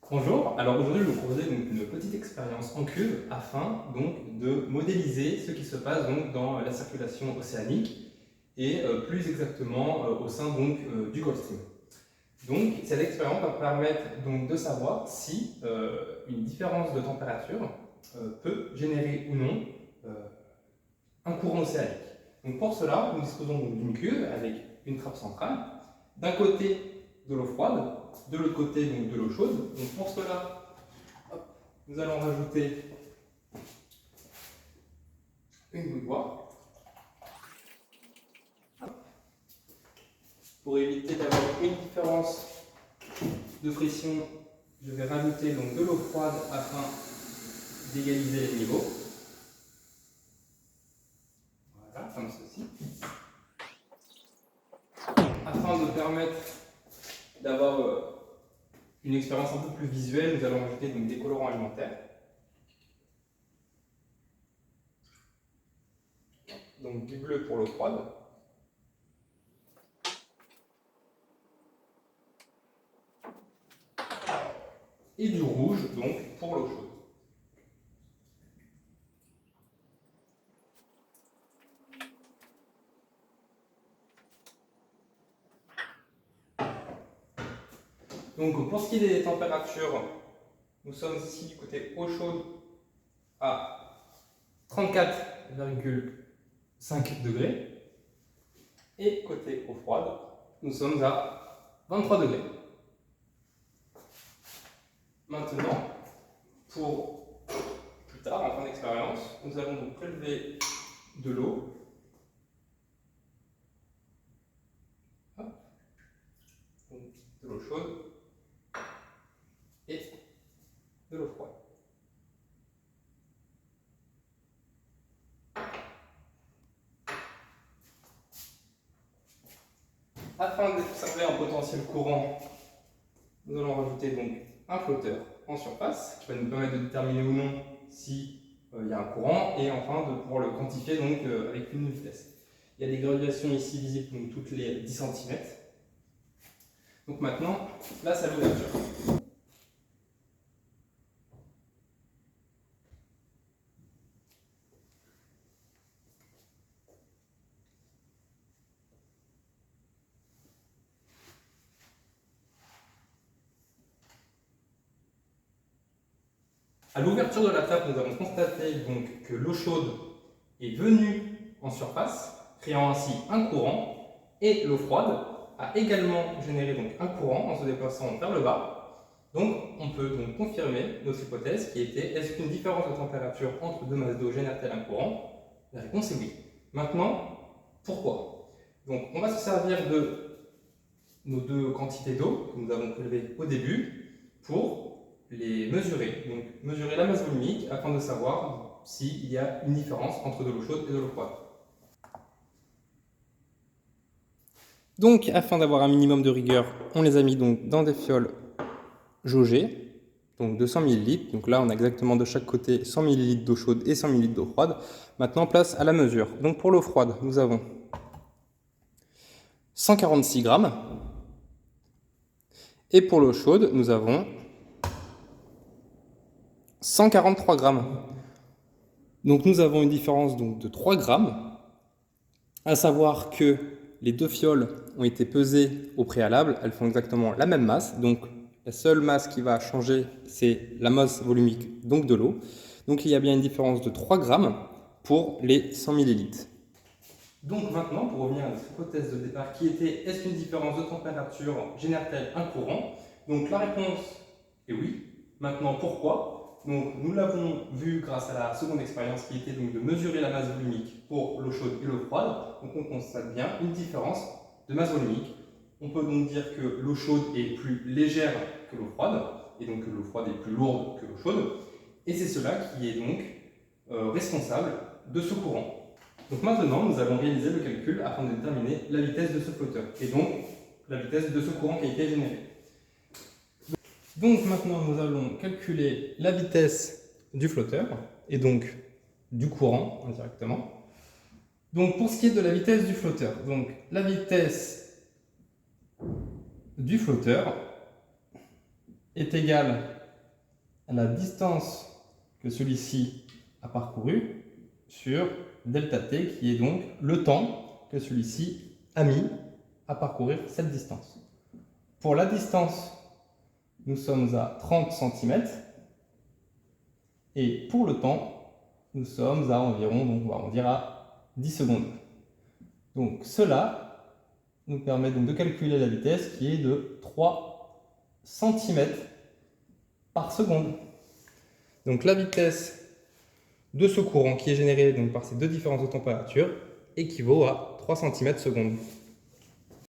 Bonjour, alors aujourd'hui je vais vous proposer donc une petite expérience en cuve afin donc de modéliser ce qui se passe donc dans la circulation océanique et plus exactement au sein donc du Gulf Stream. Donc cette expérience va permettre donc de savoir si une différence de température peut générer ou non un courant océanique. Donc pour cela, nous disposons d'une cuve avec une trappe centrale, d'un côté de l'eau froide, de l'autre côté donc de l'eau chaude. Donc pour cela, nous allons rajouter une bouilloire pour éviter d'avoir une différence de pression. Je vais rajouter donc de l'eau froide afin d'égaliser les niveaux. Voilà, comme ceci. Afin de permettre d'avoir une expérience un peu plus visuelle, nous allons rajouter donc des colorants alimentaires. Donc du bleu pour l'eau froide. Et du rouge donc pour l'eau chaude. Donc pour ce qui est des températures, nous sommes ici du côté eau chaude à 34,5 degrés et côté eau froide, nous sommes à 23 degrés. Maintenant, pour plus tard, en fin d'expérience, nous allons donc prélever de l'eau. De l'eau chaude et de l'eau froide. Afin d'observer un potentiel courant, nous allons rajouter donc un flotteur en surface qui va nous permettre de déterminer ou non s'il y a un courant et enfin de pouvoir le quantifier donc, avec une vitesse. Il y a des graduations ici visibles donc, toutes les 10 cm. Donc maintenant, place à l'ouverture. À l'ouverture de la trappe, nous avons constaté donc que l'eau chaude est venue en surface, créant ainsi un courant, et l'eau froide a également généré donc un courant en se déplaçant vers le bas. Donc on peut donc confirmer notre hypothèse qui était: est-ce qu'une différence de température entre deux masses d'eau génère-t-elle un courant? La réponse est oui. Maintenant, pourquoi? Donc on va se servir de nos deux quantités d'eau que nous avons prélevées au début pour les mesurer. Donc mesurer la masse volumique afin de savoir s'il y a une différence entre de l'eau chaude et de l'eau froide. Donc afin d'avoir un minimum de rigueur, on les a mis donc dans des fioles jaugées, donc de 100 ml. Donc là on a exactement de chaque côté 100 ml d'eau chaude et 100 ml d'eau froide. Maintenant place à la mesure. Donc pour l'eau froide, nous avons 146 grammes. Et pour l'eau chaude, nous avons 143 grammes. Donc nous avons une différence donc de 3 grammes, à savoir que les deux fioles ont été pesées au préalable, elles font exactement la même masse, donc la seule masse qui va changer, c'est la masse volumique donc de l'eau. Donc il y a bien une différence de 3 grammes pour les 100 ml. Donc maintenant, pour revenir à notre hypothèse de départ qui était: est-ce qu'une différence de température génère-t-elle un courant? Donc la réponse est oui. Maintenant, pourquoi? Donc nous l'avons vu grâce à la seconde expérience qui était donc de mesurer la masse volumique pour l'eau chaude et l'eau froide. Donc on constate bien une différence de masse volumique. On peut donc dire que l'eau chaude est plus légère que l'eau froide, et donc que l'eau froide est plus lourde que l'eau chaude. Et c'est cela qui est donc responsable de ce courant. Donc maintenant, nous allons réaliser le calcul afin de déterminer la vitesse de ce flotteur, et donc la vitesse de ce courant qui a été généré. Donc maintenant, nous allons calculer la vitesse du flotteur, et donc du courant indirectement. Donc pour ce qui est de la vitesse du flotteur, donc la vitesse du flotteur est égale la distance que celui-ci a parcouru sur delta t, qui est donc le temps que celui-ci a mis à parcourir cette distance. Pour la distance, nous sommes à 30 cm. Et pour le temps, nous sommes à environ, donc on va dire à 10 secondes. Donc cela nous permet donc de calculer la vitesse qui est de 3 cm par seconde. Donc la vitesse de ce courant qui est généré donc par ces deux différences de température équivaut à 3 cm secondes.